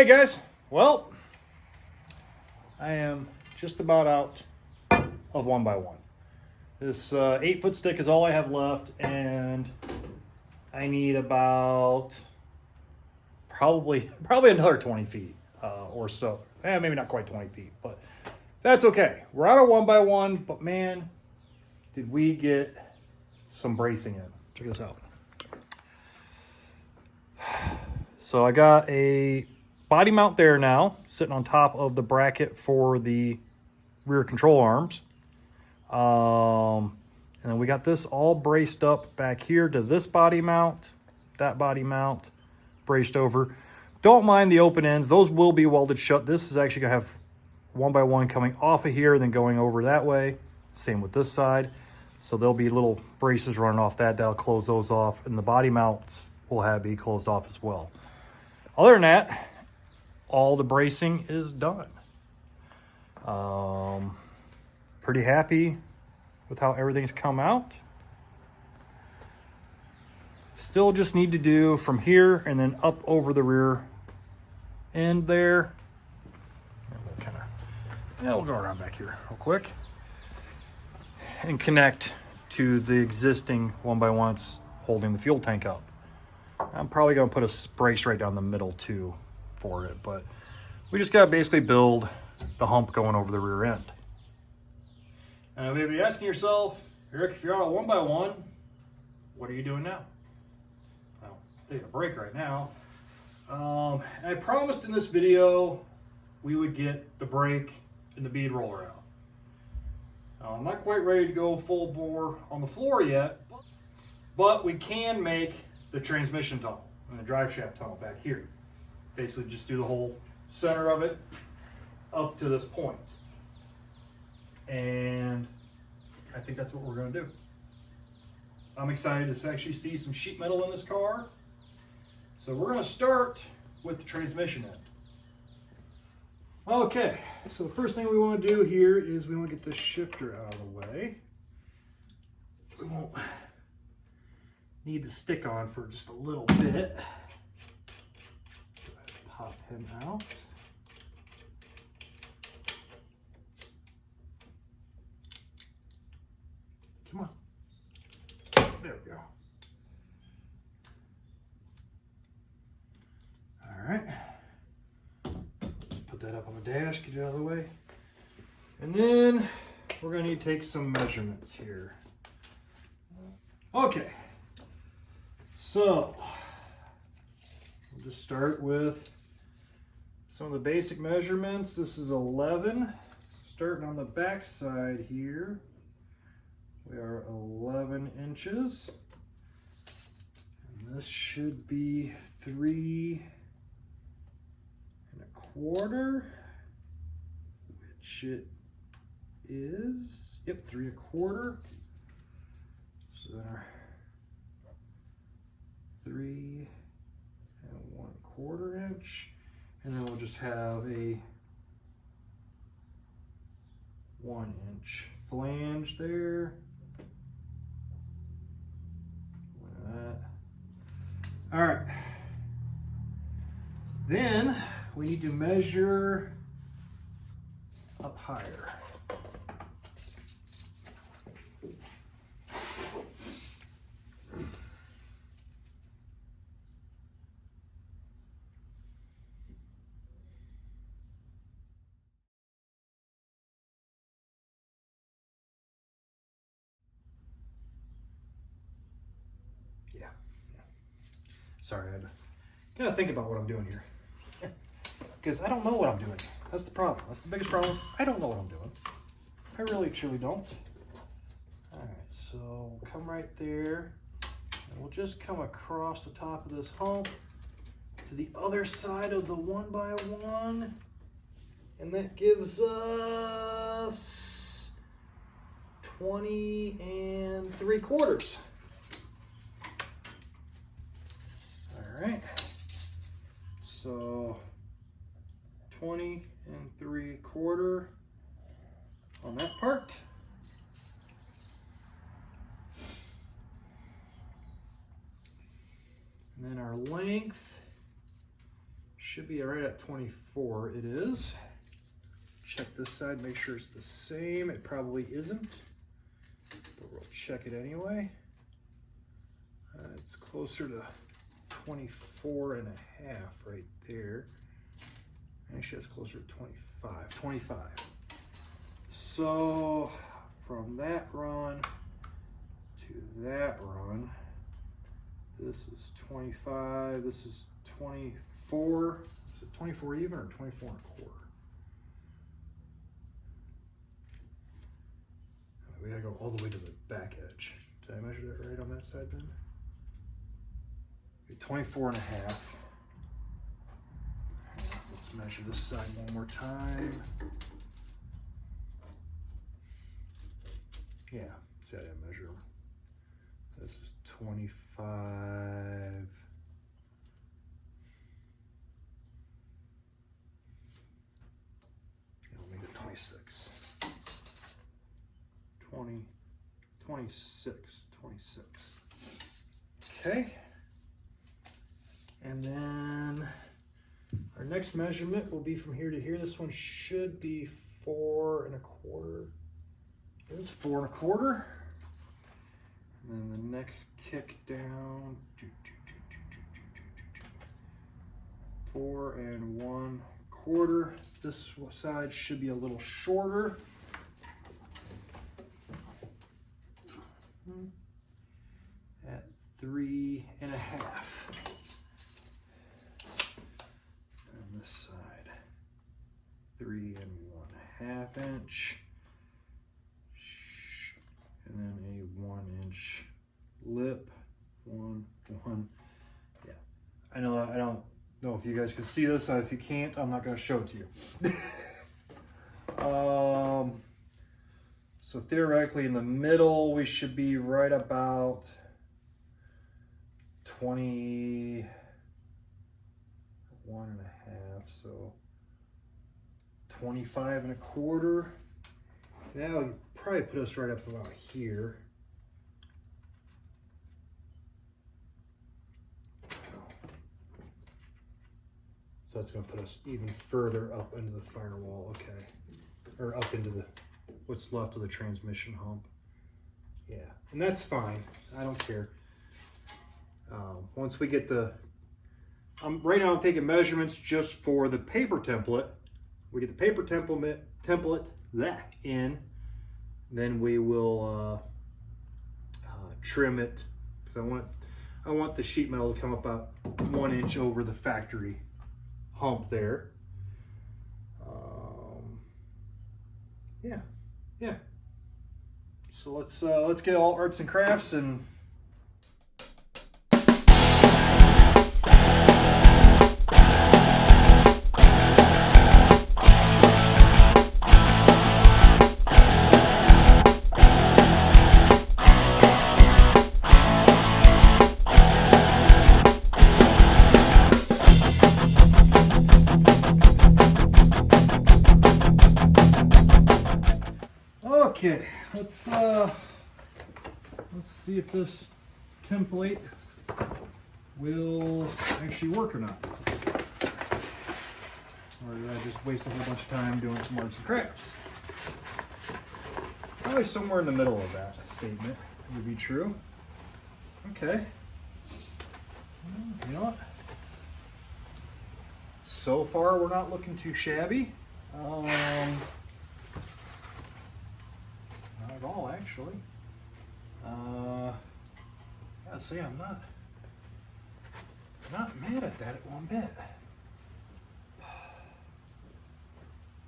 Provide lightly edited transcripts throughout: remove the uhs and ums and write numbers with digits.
Alright guys, well, I am just about out of 1x1. This 8-foot stick is all I have left, and I need about probably another 20 feet or so. Maybe not quite 20 feet, but that's okay. We're out of 1x1, but man, did we get some bracing in. Check this out. So I got a body mount there now, sitting on top of the bracket for the rear control arms. And then we got this all braced up back here to this body mount, that body mount, braced over. Don't mind the open ends. Those will be welded shut. This is actually going to have 1x1 coming off of here and then going over that way. Same with this side. So there'll be little braces running off that. That'll close those off. And the body mounts will be closed off as well. Other than that, all the bracing is done. Pretty happy with how everything's come out. Still just need to do from here and then up over the rear end there. We'll go around back here real quick and connect to the existing 1x1s holding the fuel tank up. I'm probably going to put a brace right down the middle too for it, but we just got to basically build the hump going over the rear end. And you may be asking yourself, Eric, if you're out of 1x1, what are you doing now? Well, taking a break right now. I promised in this video we would get the brake and the bead roller out. I'm not quite ready to go full bore on the floor yet, but we can make the transmission tunnel and the drive shaft tunnel back here. Basically just do the whole center of it up to this point. And I think that's what we're going to do. I'm excited to actually see some sheet metal in this car. So we're going to start with the transmission end. Okay, so the first thing we want to do here is we want to get the shifter out of the way. We won't need the stick on for just a little bit. Go ahead and pop him out. Come on. There we go. All right. Just put that up on the dash, get it out of the way. And then we're going to need to take some measurements here. Okay. So, we'll just start with some of the basic measurements. This is 11. Starting on the back side here, we are 11 inches. And this should be 3 1/4, which it is. Yep, 3 1/4. So then our 3 1/4 inch, and then we'll just have a 1 inch flange there. Like that. All right. Then we need to measure up higher. Yeah. Sorry, I had to kind of think about what I'm doing here. Because I don't know what I'm doing. That's the problem. That's the biggest problem. I don't know what I'm doing. I really, truly don't. All right, so we'll come right there. And we'll just come across the top of this hump to the other side of the 1x1. And that gives us 20 3/4. All right. So 20 3/4 on that part. And then our length should be right at 24. It is. Check this side, make sure it's the same. It probably isn't, but we'll check it anyway. It's closer to 24 and a half right there. Actually, it's closer to 25. So from that run to that run, this is 25, this is 24. Is it 24 even or 24 and a quarter? We gotta go all the way to the back edge. Did I measure that right on that side then? 24 and a half. Let's measure this side one more time. Yeah, see, I didn't measure them. This is 25. It'll make it 26. 20, 26. Okay. And then our next measurement will be from here to here. This one should be 4 1/4. It is 4 1/4. And then the next kick down, 4 1/4. This side should be a little shorter. At 3 1/2. And this side, 3 1/2 inch. And then a 1 inch lip. One. Yeah. I know, I don't know if you guys can see this. If you can't, I'm not going to show it to you. So theoretically in the middle, we should be right about 21 1/2, so 25 1/4. That would probably put us right up about here. So that's going to put us even further up into the firewall, okay. Or up into the what's left of the transmission hump. Yeah, and that's fine. I don't care. Once we get the, right now I'm taking measurements just for the paper template. We get the paper template that in, then we will trim it because I want the sheet metal to come up about 1 inch over the factory hump there. Yeah. So let's get all arts and crafts and okay, let's see if this template will actually work or not. Or did I just waste a whole bunch of time doing some arts and crafts? Probably somewhere in the middle of that statement would be true. Okay. You know what? So far, we're not looking too shabby. Not at all, actually. Gotta say, I'm not mad at that one bit.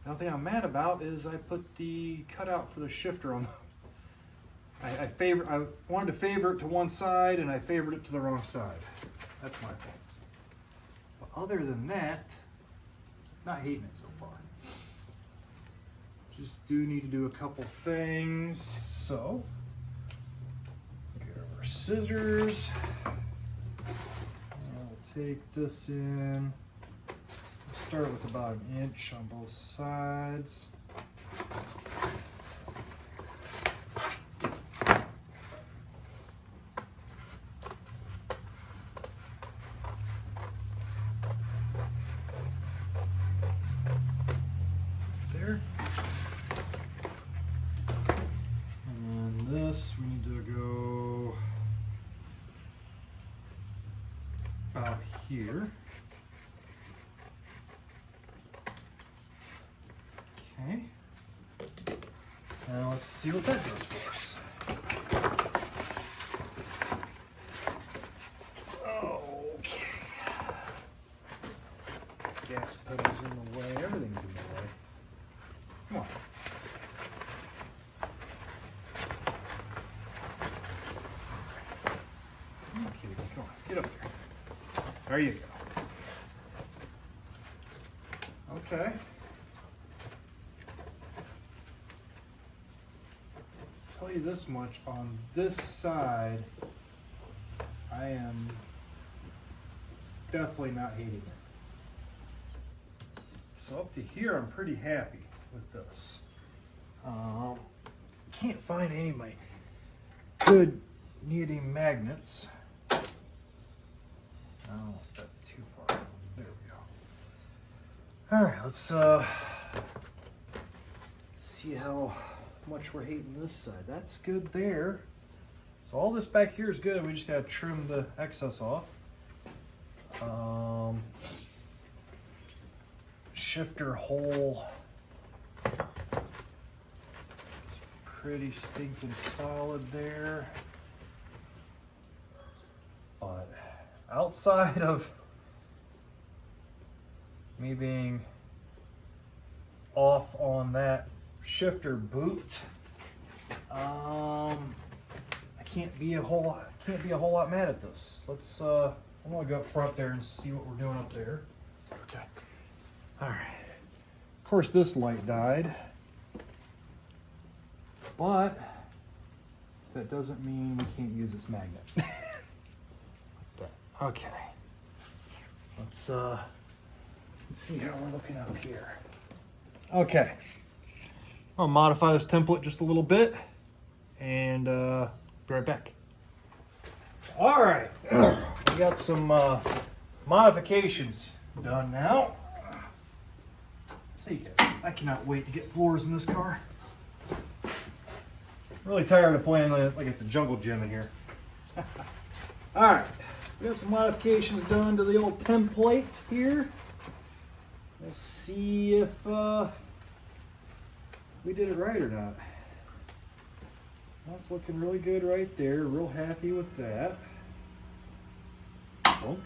The only thing I'm mad about is I put the cutout for the shifter on. I wanted to favor it to one side, and I favored it to the wrong side. That's my fault. But other than that, not hating it so far. Just do need to do a couple things. So, get our scissors. I'll take this in. Start with about 1 inch on both sides. this, we need to go about here. Okay. Now let's see what that does for us. Okay. Gas pedal's in the way, everything's in the way. Come on. Okay, come on, get up there. There you go. Okay. Tell you this much, on this side, I am definitely not hating it. So up to here, I'm pretty happy with this. Can't find any of my good knitting magnets. I don't want that too far. There we go. All right, let's see how much we're hating this side. That's good there. So all this back here is good. We just gotta trim the excess off. Shifter hole is pretty stinking solid there. But outside of me being off on that shifter boot, I can't be a whole lot mad at this. Let's I'm gonna go up front there and see what we're doing up there. Okay. All right. Of course, this light died, but that doesn't mean we can't use its magnet. Like that. Okay. Let's see how we're looking up here. Okay. I'll modify this template just a little bit and be right back. All right. We got some modifications done now. I cannot wait to get floors in this car. I'm really tired of playing like it's a jungle gym in here. All right, we got some modifications done to the old template here. Let's see if we did it right or not. That's looking really good right there. Real happy with that. Bonk.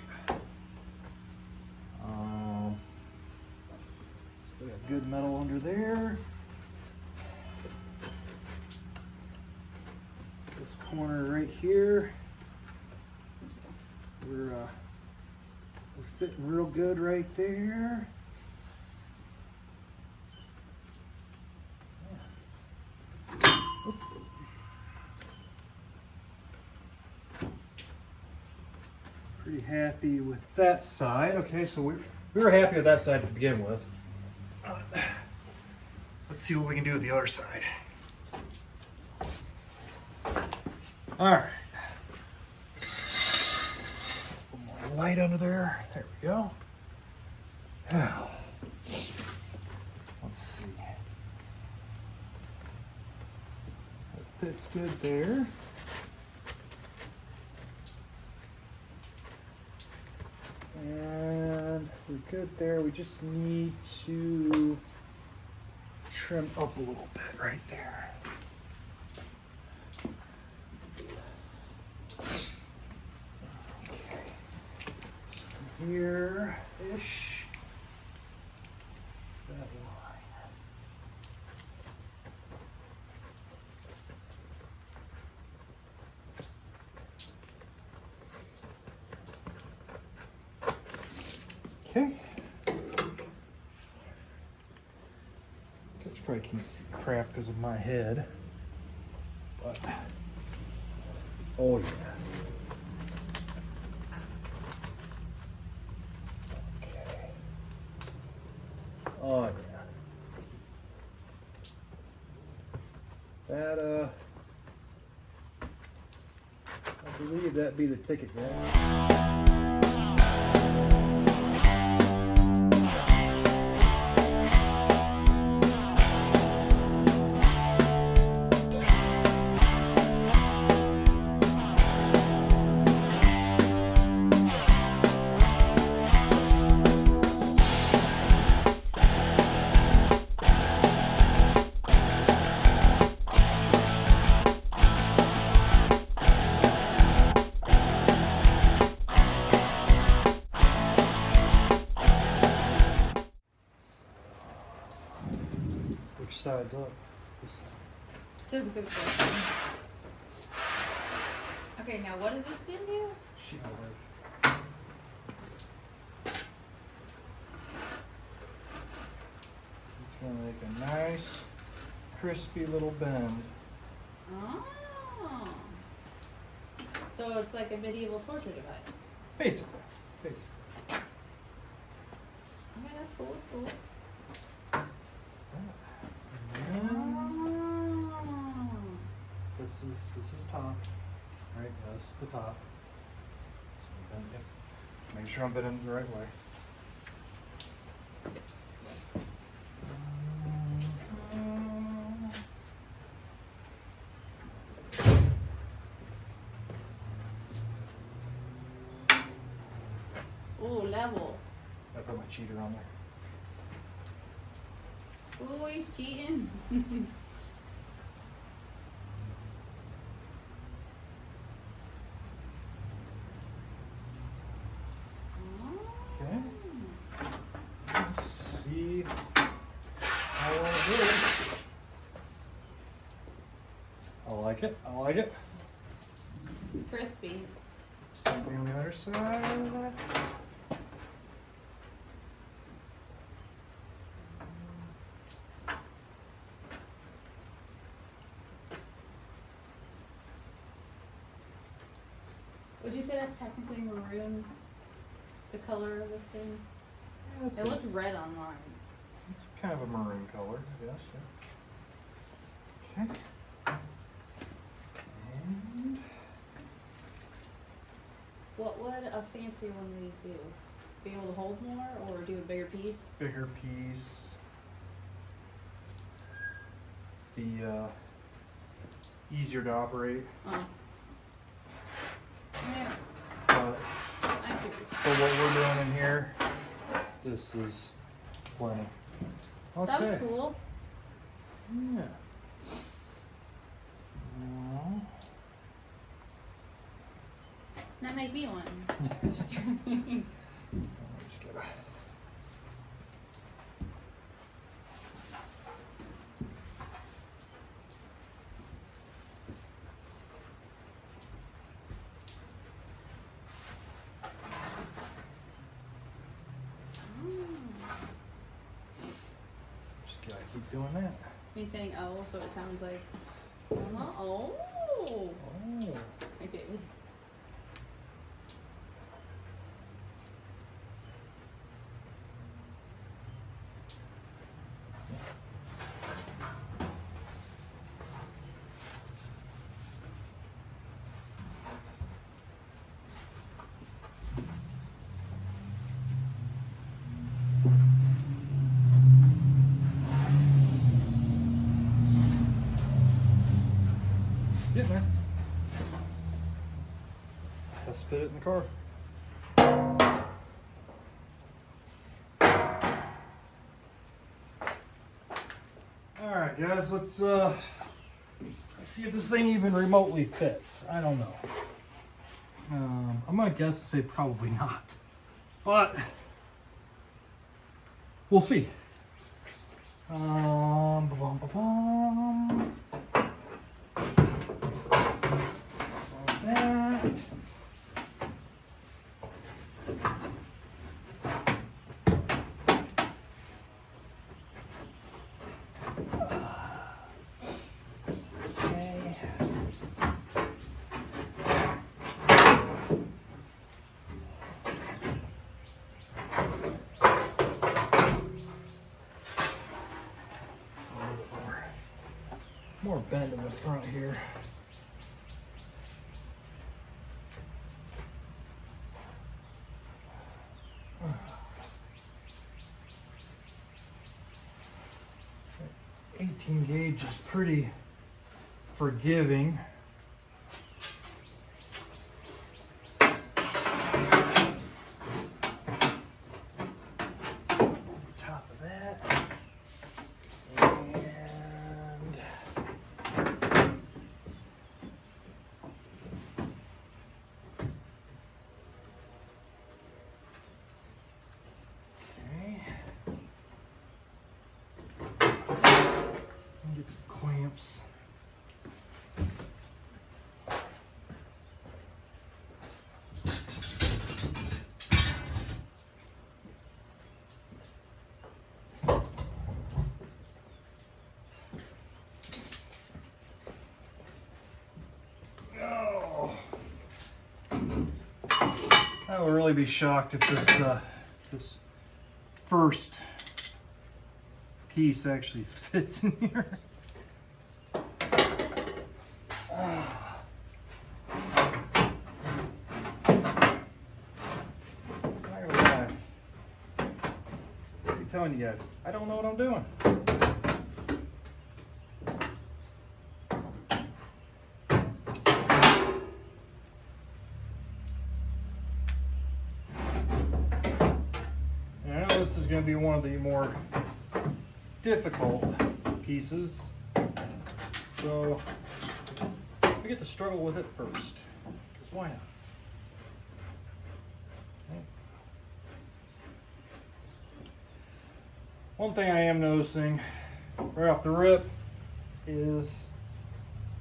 Still got good metal under there. This corner right here, we're fitting real good right there. Yeah. Pretty happy with that side. Okay, so we were happy with that side to begin with. Let's see what we can do with the other side. All right. Put more light under there. There we go. Now, let's see. That fits good there. And we're good there. We just need to trim up a little bit right there. Okay. So here-ish. That line. Okay. Guys probably can't see crap because of my head, but oh yeah. Okay. Oh yeah. That I believe that'd be the ticket guy. This, This is good question. Okay, now what does this skin do? sheet metal. It's gonna make a nice, crispy little bend. Oh. So it's like a medieval torture device. Basically. Okay, that's cool, that's cool. And Oh. this is top. Right, this is the top. So bend it. Make sure I'm bending it the right way. Ooh, level. I put my cheater on there. Ooh, he's cheating. Okay. Let's see how I do it. I like it. I like it. Crispy. Same thing on the other side. Would you say that's technically maroon? The color of this thing? Yeah, It looked red online. it's kind of a maroon color, yes. Yeah. Okay. And What would a fancier one of these do? Be able to hold more or do a bigger piece? bigger piece. Be easier to operate. Oh. Yeah, But I see. for what we're doing in here, this is plenty. Okay. That was cool. Yeah. Well, Now make me one. just gotta. Just gotta keep doing that. Me saying oh, so it sounds like oh. Oh. Okay. It's getting there. Let's fit it in the car. Alright guys, let's see if this thing even remotely fits. I don't know. I'm gonna guess to say probably not. But we'll see. Ba-bum. That. Okay. More bend in the front here. That 18 gauge is pretty forgiving. Top of that. And okay. Get some clamps. I will really be shocked if this first piece actually fits in here. Not gonna lie. I'm telling you guys, I don't know what I'm doing. This is going to be one of the more difficult pieces, so we get to struggle with it first, because why not? Okay. One thing I am noticing right off the rip is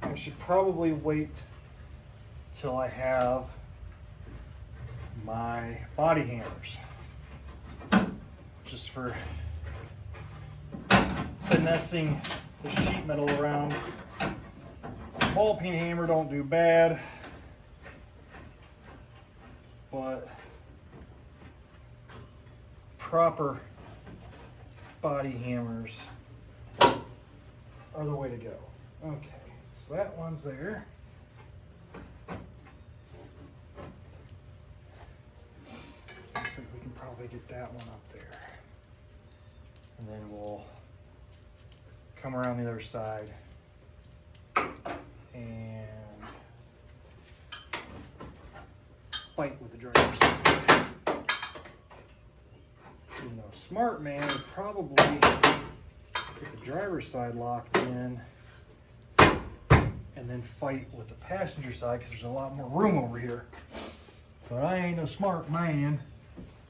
I should probably wait till I have my body hammers, just for finessing the sheet metal around. Ball peen hammer don't do bad, but proper body hammers are the way to go. Okay, so that one's there. Looks like we can probably get that one up there. And then we'll come around the other side and fight with the driver's side. You know, smart man would probably get the driver's side locked in and then fight with the passenger side, because there's a lot more room over here. But I ain't a smart man.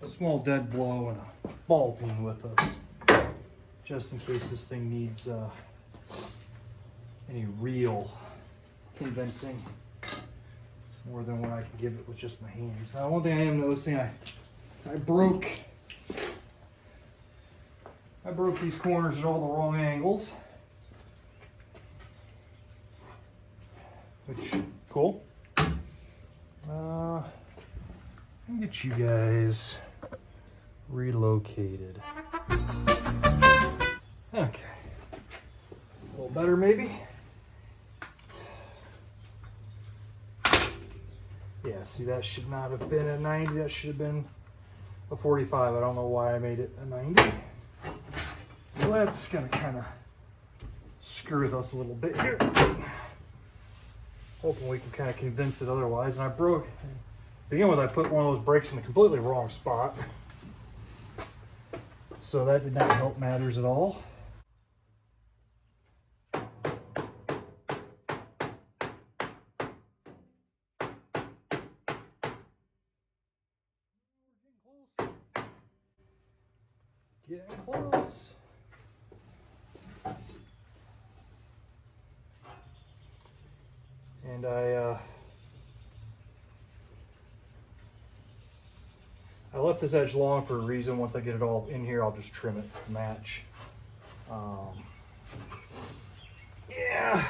A small dead blow and a ball peen with us, just in case this thing needs any real convincing more than what I can give it with just my hands. Now, one thing I am noticing, I broke these corners at all the wrong angles, which cool. Let me get you guys relocated. Okay. A little better maybe? Yeah, see, that should not have been a 90. That should have been a 45. I don't know why I made it a 90. So that's gonna kind of screw with us a little bit here. Hoping we can kind of convince it otherwise. And I broke, to begin with, I put one of those brakes in the completely wrong spot. So that did not help matters at all. Getting close. And I left this edge long for a reason. Once I get it all in here, I'll just trim it to match. Yeah.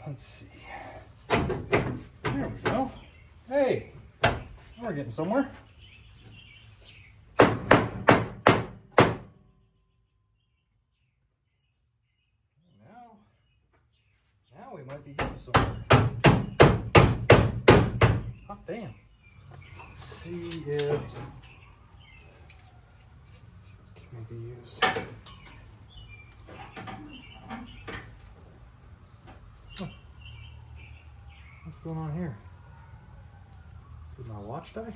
Let's see. There we go. Hey, we're getting somewhere. Now we might be getting somewhere. Hot damn. Let's see if can maybe use. What's going on here? Did my watch die? I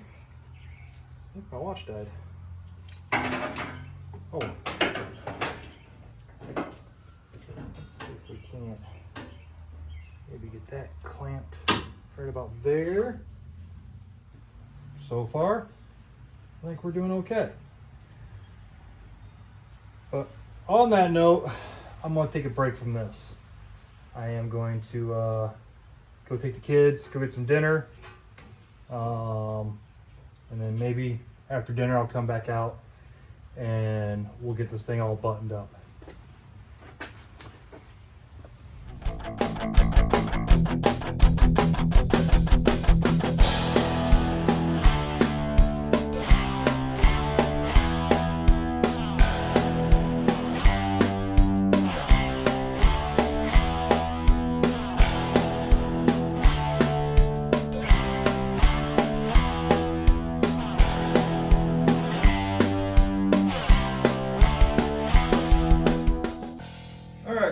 think my watch died. Oh. Let's see if we can't maybe get that clamped right about there. So far, I think we're doing okay. But on that note, I'm gonna take a break from this. I am going to go take the kids, go get some dinner. And then maybe after dinner I'll come back out and we'll get this thing all buttoned up.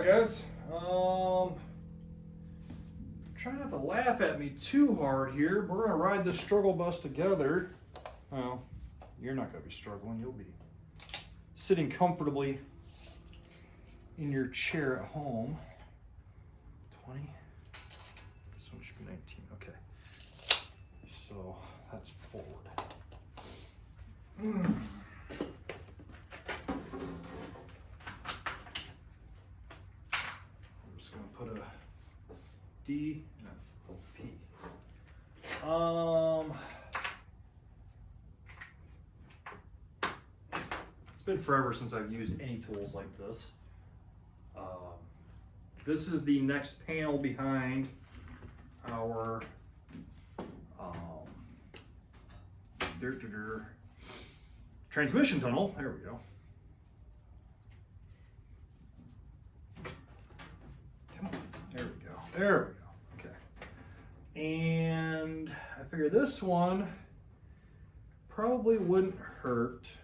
Guys, try not to laugh at me too hard here. We're gonna ride this struggle bus together. Well, you're not gonna be struggling. You'll be sitting comfortably in your chair at home. 20. This one should be 19. Okay. So that's forward. Put a D and a P. It's been forever since I've used any tools like this. This is the next panel behind our transmission tunnel. There we go. There we go. Okay. And I figure this one probably wouldn't hurt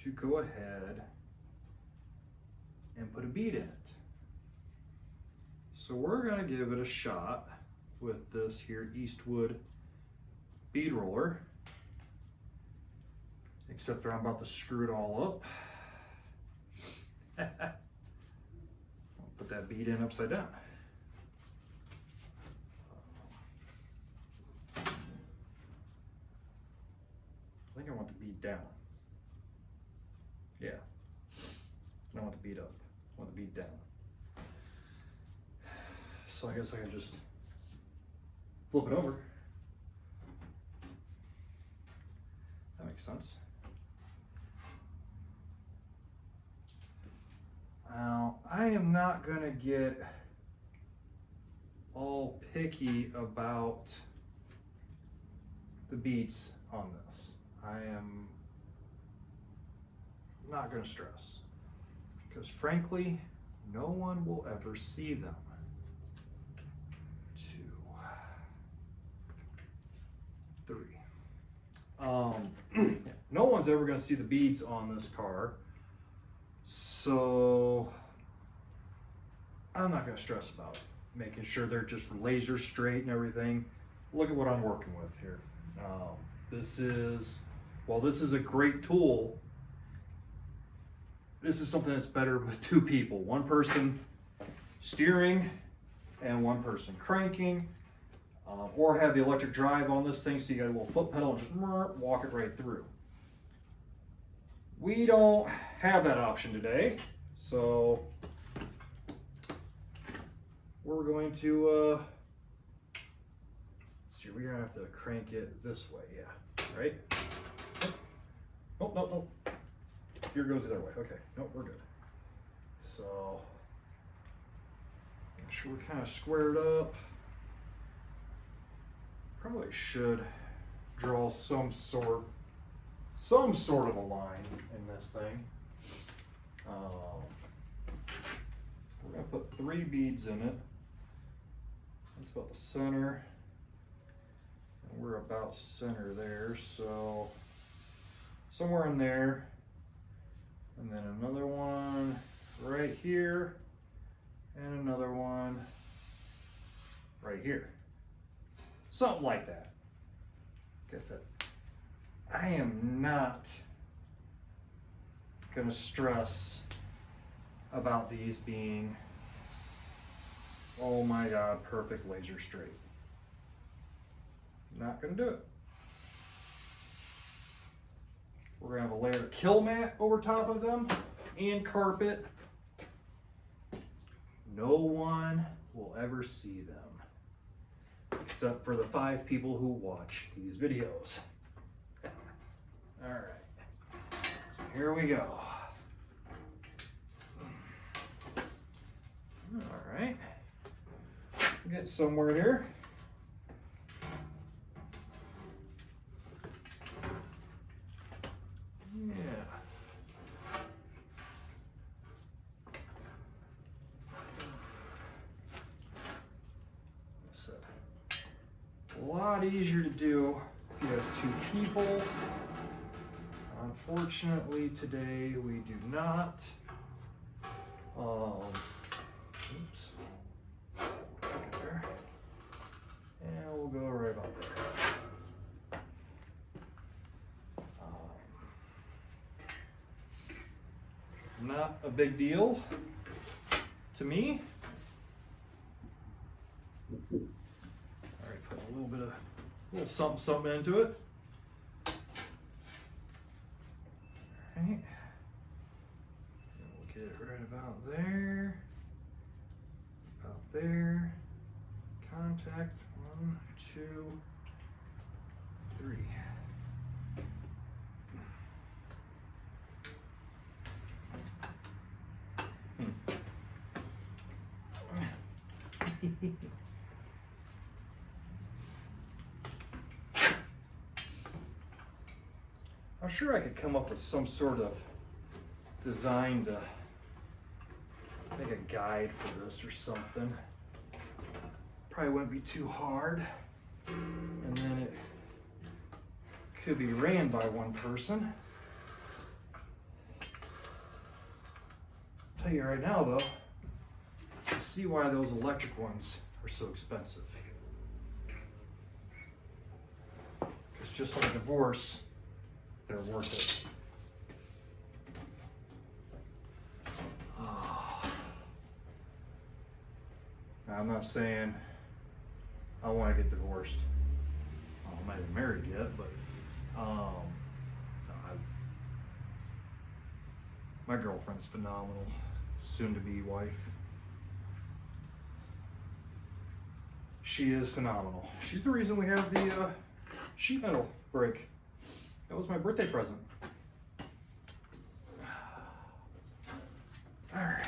to go ahead and put a bead in it. So we're going to give it a shot with this here Eastwood bead roller. Except that I'm about to screw it all up. I'll put that bead in upside down. I think I want the bead down. Yeah. I don't want the bead up. I want the bead down. So I guess I can just flip it over. That makes sense. Now, I am not going to get all picky about the beads on this. I am not going to stress because frankly, no one will ever see them. 2, 3. No one's ever going to see the beads on this car. So I'm not going to stress about it. Making sure they're just laser straight and everything. Look at what I'm working with here. This is a great tool. This is something that's better with 2 people. 1 person steering and 1 person cranking. Or have the electric drive on this thing so you got a little foot pedal and just walk it right through. We don't have that option today, so we're going to, let's see, we're gonna have to crank it this way, yeah, right? Oh, no. Here goes the other way, okay, nope, we're good. So, make sure we're kind of squared up. Probably should draw some sort of a line in this thing. We're gonna put 3 beads in it. That's about the center. And we're about center there, so somewhere in there. And then another one right here. And another one right here. Something like that. Like I said, I am not gonna stress about these being, oh my God, perfect laser straight. Not gonna do it. We're gonna have a layer of kill mat over top of them and carpet. No one will ever see them, except for the 5 people who watch these videos. All right, so here we go. All right, get somewhere here. Yeah. So, a lot easier to do if you have 2 people. Unfortunately, today we do not. Oops. Look there. And we'll go right about there. Not a big deal to me. All right, put a little something into it. All right. And we'll get it right about there. About there. Contact 1, 2, 3. I'm sure I could come up with some sort of design to make a guide for this or something. Probably wouldn't be too hard. And then it could be ran by one person. I'll tell you right now though, I see why those electric ones are so expensive. Because just like divorce, they're worth it. Now, I'm not saying I want to get divorced. I'm not even married yet, but my girlfriend's phenomenal, soon-to-be wife. She is phenomenal. She's the reason we have the sheet metal break. That was my birthday present. All right.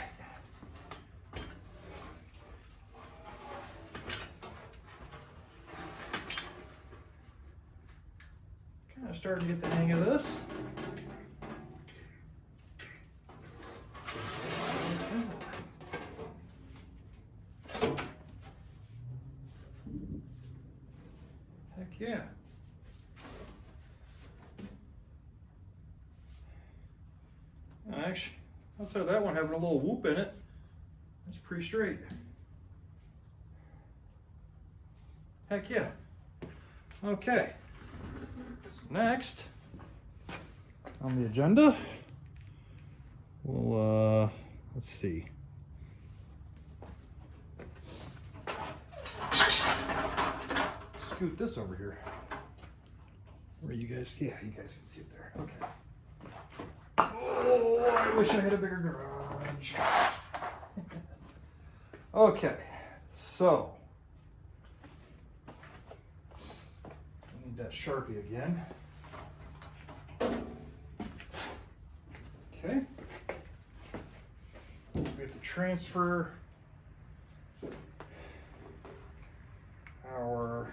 Kind of starting to get the hang of this. Heck yeah. Actually, outside of that one having a little whoop in it, that's pretty straight. Heck yeah. Okay. So next on the agenda, we'll let's see. Scoot this over here. Where you guys? Yeah, you guys can see it there. Okay. Oh, I wish I had a bigger garage. Okay, so I need that Sharpie again. Okay, we have to transfer our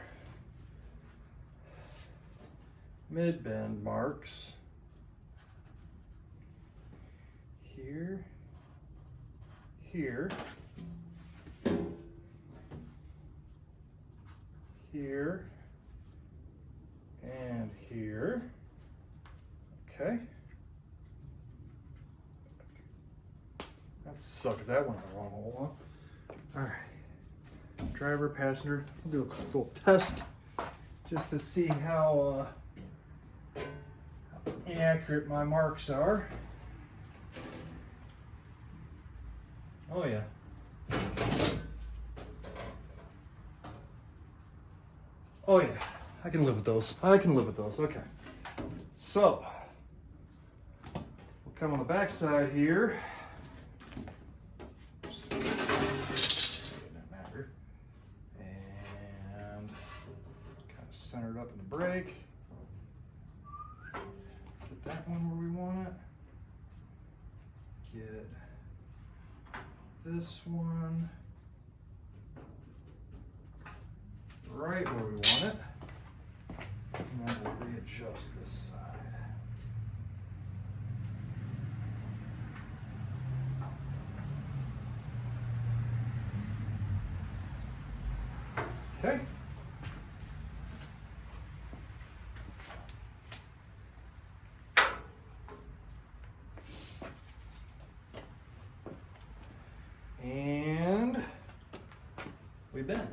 mid-bend marks here, here, here, and here. Okay. That sucked. That went the wrong hole. All right. Driver, passenger. I'll do a little test just to see how inaccurate my marks are. Oh yeah. Oh yeah. I can live with those. I can live with those. Okay. So we'll come on the back side here. up in the brake. Get that one where we want it. Get this one right where we want it. And then we'll readjust this side. Okay. And we bend.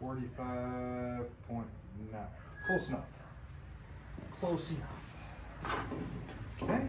.9. Close enough. Close enough. Okay.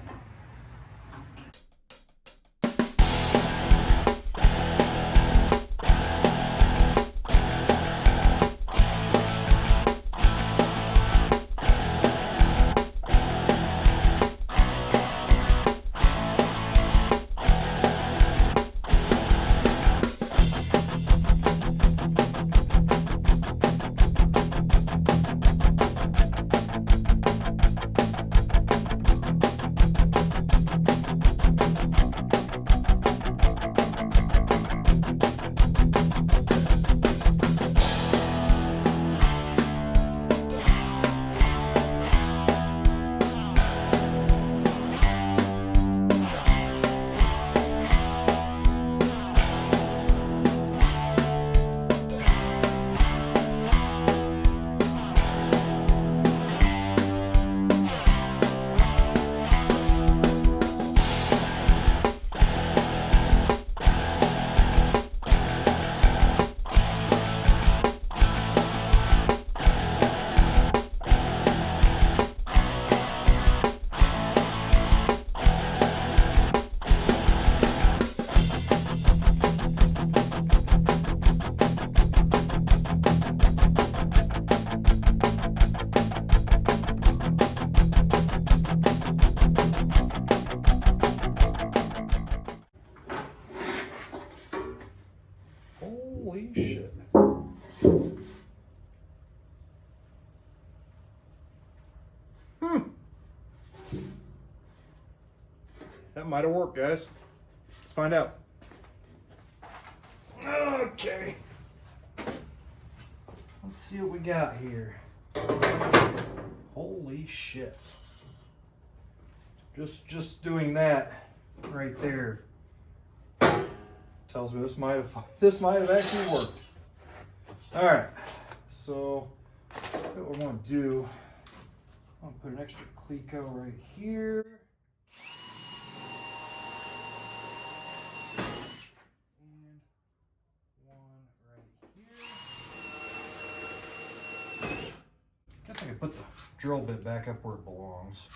Holy shit. That might have worked, guys. Let's find out. Okay. Let's see what we got here. Holy shit. Just doing that right there tells me this might have actually worked. All right, so what we're going to do, I'm going to put an extra cleco right here. And one right here. Guess I could put the drill bit back up where it belongs.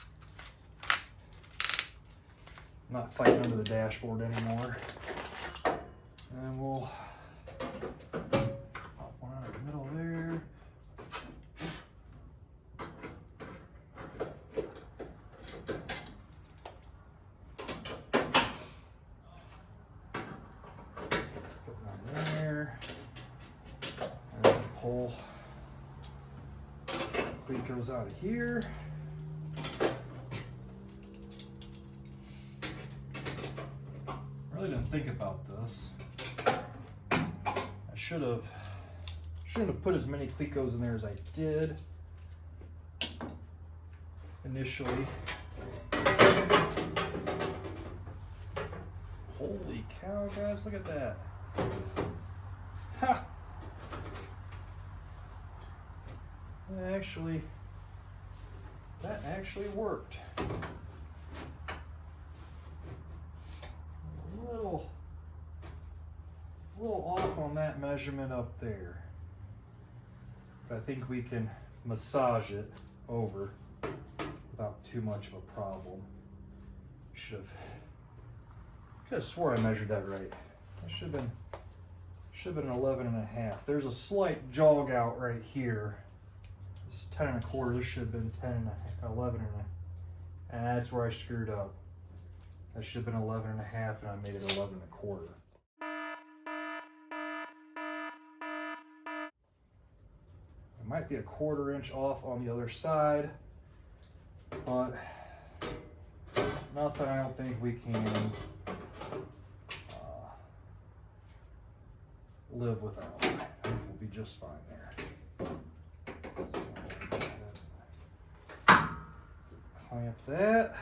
I'm not fighting under the dashboard anymore. And we'll pop one out in the middle there. Put one there. And then pull cleat out of here. Really didn't think about this. I shouldn't have put as many clecos in there as I did initially. Holy cow, guys, look at that. Ha! That actually worked. A little off on that measurement up there. But I think we can massage it over without too much of a problem. Could have swore I measured that right. I should should have been 11.5. There's a slight jog out right here. It's 10.25. This should have been 11.5. And that's where I screwed up. That should have been 11.5, and I made it 11.25. It might be a 1/4 inch off on the other side, but nothing I don't think we can live without. I think we'll be just fine there. Clamp that.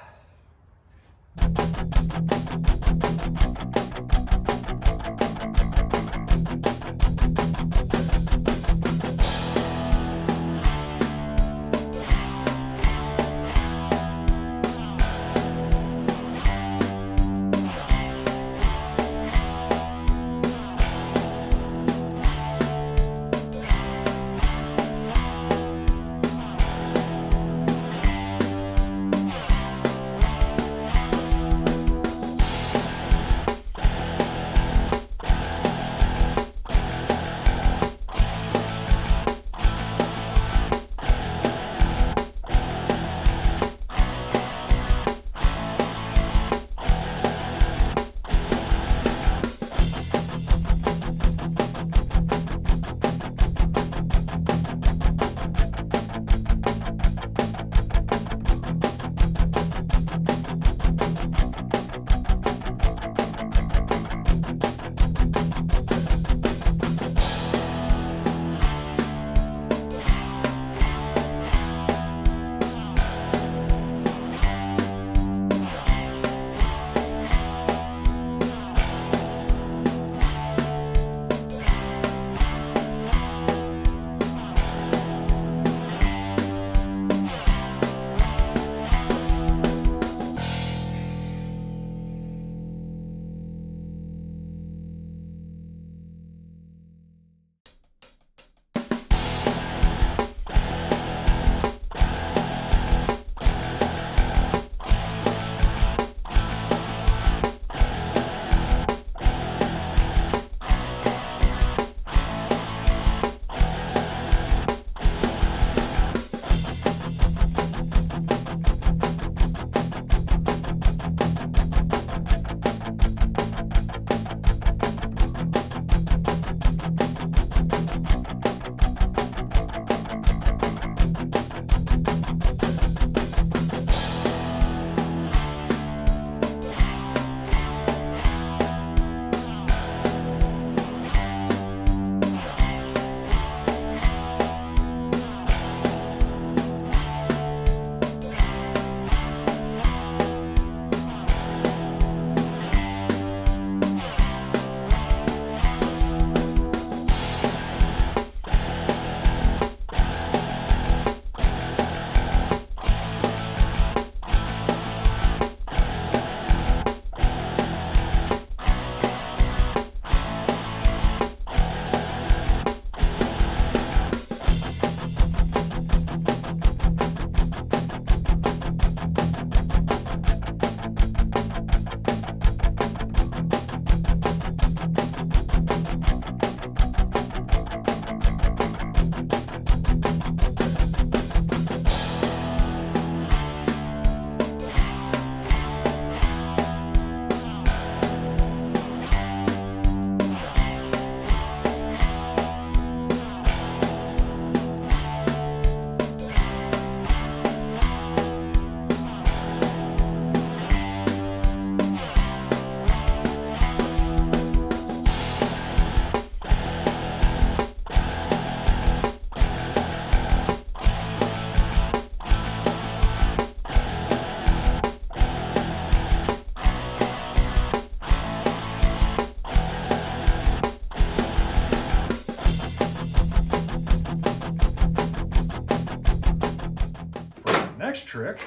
next trick,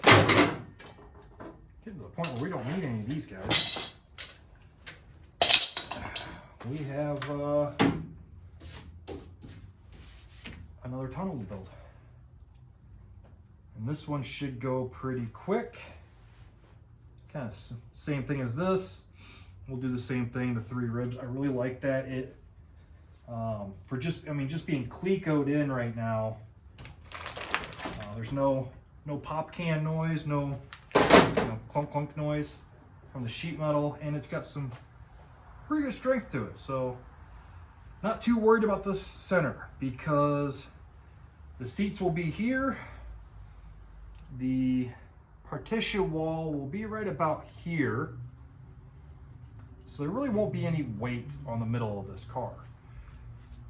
getting to the point where we don't need any of these guys. We have another tunnel to build. And this one should go pretty quick. Kind of same thing as this. we'll do the same thing, the 3 ribs. I really like that. It, for just, I mean, just being Clecoed in right now, there's no pop can noise, no clunk clunk noise from the sheet metal, and it's got some pretty good strength to it. So not too worried about this center because the seats will be here. The partition wall will be right about here. So there really won't be any weight on the middle of this car.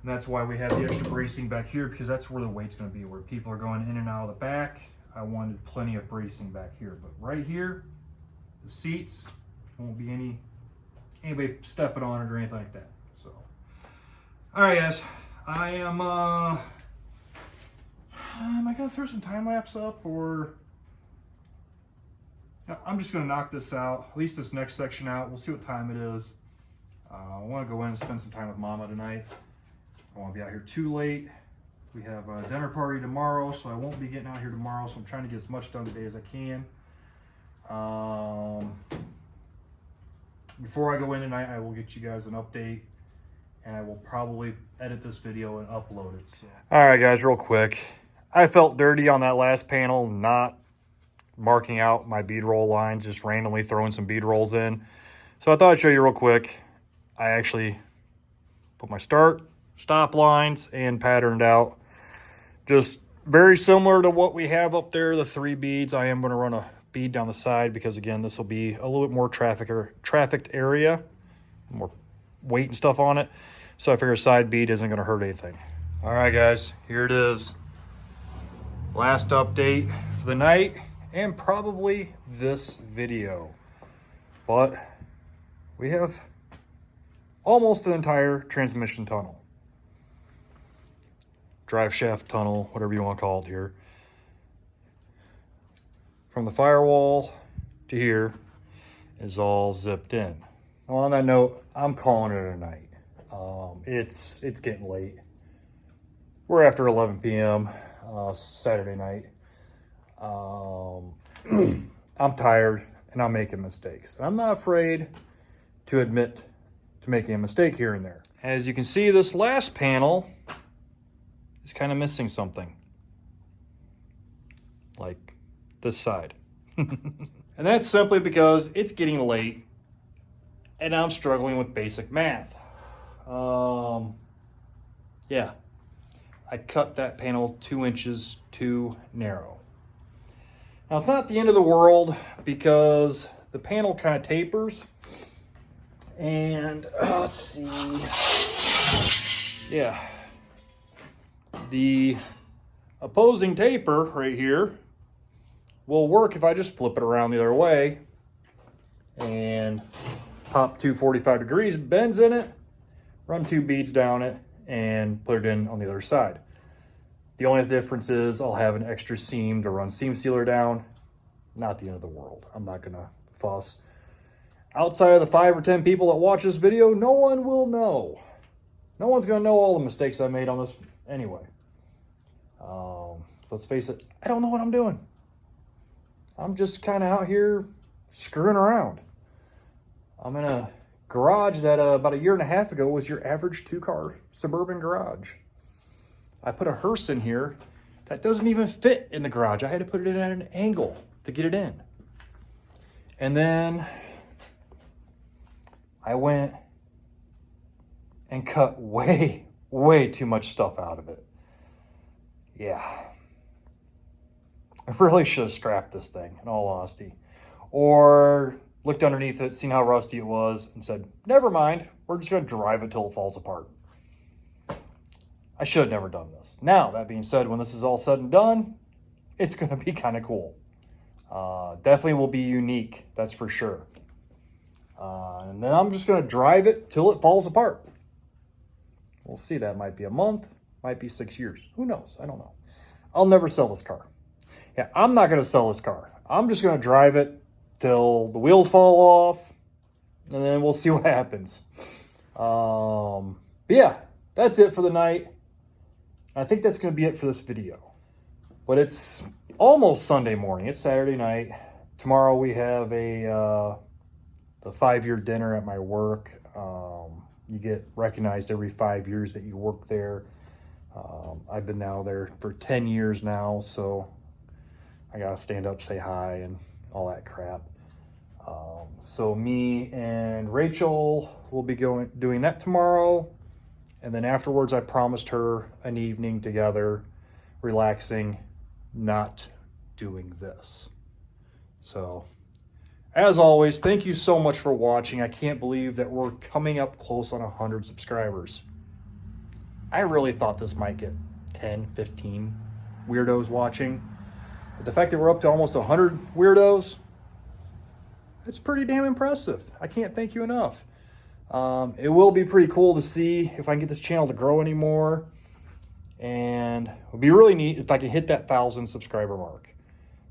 And that's why we have the extra bracing back here, because that's where the weight's going to be, where people are going in and out of the back. I wanted plenty of bracing back here, but right here, the seats won't be anybody stepping on it or anything like that. So, all right, guys, I am I gonna throw some time lapse up, or I'm just gonna knock this out, at least this next section out. We'll see what time it is. I want to go in and spend some time with Mama tonight. I won't be out here too late. We have a dinner party tomorrow, so I won't be getting out here tomorrow, so I'm trying to get as much done today as I can. Before I go in tonight, I will get you guys an update, and I will probably edit this video and upload it. So. All right, guys, real quick. I felt dirty on that last panel, not marking out my bead roll lines, just randomly throwing some bead rolls in. So I thought I'd show you real quick. I actually put my stop lines and patterned out. Just very similar to what we have up there, the 3 beads. I am going to run a bead down the side because, again, this will be a little bit more trafficked area, more weight and stuff on it. So I figure a side bead isn't going to hurt anything. All right, guys, here it is. Last update for the night and probably this video. But we have almost an entire transmission tunnel. Drive shaft tunnel, whatever you want to call it here. From the firewall to here is all zipped in. Well, on that note, I'm calling it a night. It's getting late. We're after 11 p.m. Saturday night. I'm tired and I'm making mistakes. And I'm not afraid to admit to making a mistake here and there. As you can see, this last panel is kind of missing something. Like this side. And that's simply because it's getting late and I'm struggling with basic math. Yeah, I cut that panel 2 inches too narrow. Now it's not the end of the world because the panel kind of tapers. And let's see. Yeah. The opposing taper right here will work if I just flip it around the other way and pop 2 45 degrees bends in it, run 2 beads down it, and put it in on the other side. The only difference is I'll have an extra seam to run seam sealer down. Not the end of the world. I'm not gonna fuss. Outside of the 5 or 10 people that watch this video, no one will know. No one's gonna know all the mistakes I made on this anyway. So let's face it, I don't know what I'm doing. I'm just kind of out here screwing around. I'm in a garage that about 1.5 years ago was your average 2-car suburban garage. I put a hearse in here that doesn't even fit in the garage. I had to put it in at an angle to get it in. And then I went and cut way too much stuff out of it. Yeah. I really should have scrapped this thing, in all honesty. Or looked underneath it, seen how rusty it was, and said, never mind, we're just going to drive it till it falls apart. I should have never done this. Now, that being said, when this is all said and done, it's going to be kind of cool. Definitely will be unique, that's for sure. And then I'm just going to drive it till it falls apart. We'll see, that might be a month, might be 6 years. Who knows? I don't know. I'll never sell this car. Yeah, I'm not going to sell this car. I'm just going to drive it till the wheels fall off, and then we'll see what happens. But yeah, that's it for the night. I think that's going to be it for this video. But it's almost Sunday morning. It's Saturday night. Tomorrow we have the the 5-year dinner at my work. You get recognized every 5 years that you work there. I've been now there for 10 years now, so I gotta stand up, say hi, and all that crap. So me and Rachel will be doing that tomorrow. And then afterwards, I promised her an evening together, relaxing, not doing this. So, as always, thank you so much for watching. I can't believe that we're coming up close on 100 subscribers. I really thought this might get 10, 15 weirdos watching. But the fact that we're up to almost 100 weirdos, it's pretty damn impressive. I can't thank you enough. It will be pretty cool to see if I can get this channel to grow anymore. And it would be really neat if I can hit that 1,000 subscriber mark.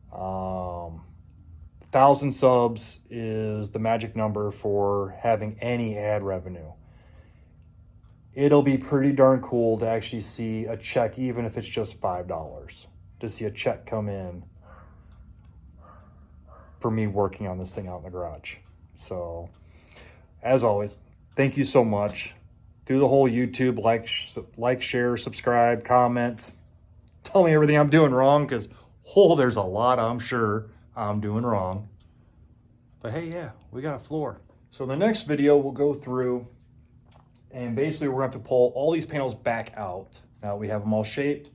1,000 subs is the magic number for having any ad revenue. It'll be pretty darn cool to actually see a check, even if it's just $5, to see a check come in for me working on this thing out in the garage. So, as always, thank you so much. Through the whole YouTube, like, share, subscribe, comment. Tell me everything I'm doing wrong, because, there's a lot I'm sure I'm doing wrong. But hey, yeah, we got a floor. So the next video, we'll go through, and basically we're going to have to pull all these panels back out. Now we have them all shaped.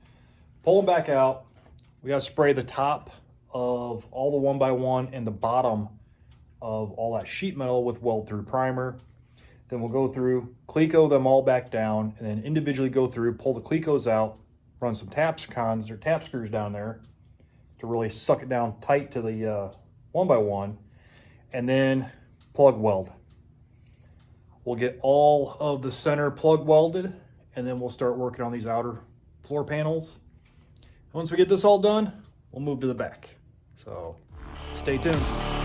Pull them back out. We got to spray the top of all the 1x1 and the bottom of all that sheet metal with weld-through primer. Then we'll go through, cleco them all back down, and then individually go through, pull the clecos out, run some tap screws down there to really suck it down tight to the 1x1, and then plug weld. We'll get all of the center plug welded, and then we'll start working on these outer floor panels. Once we get this all done, we'll move to the back. So stay tuned.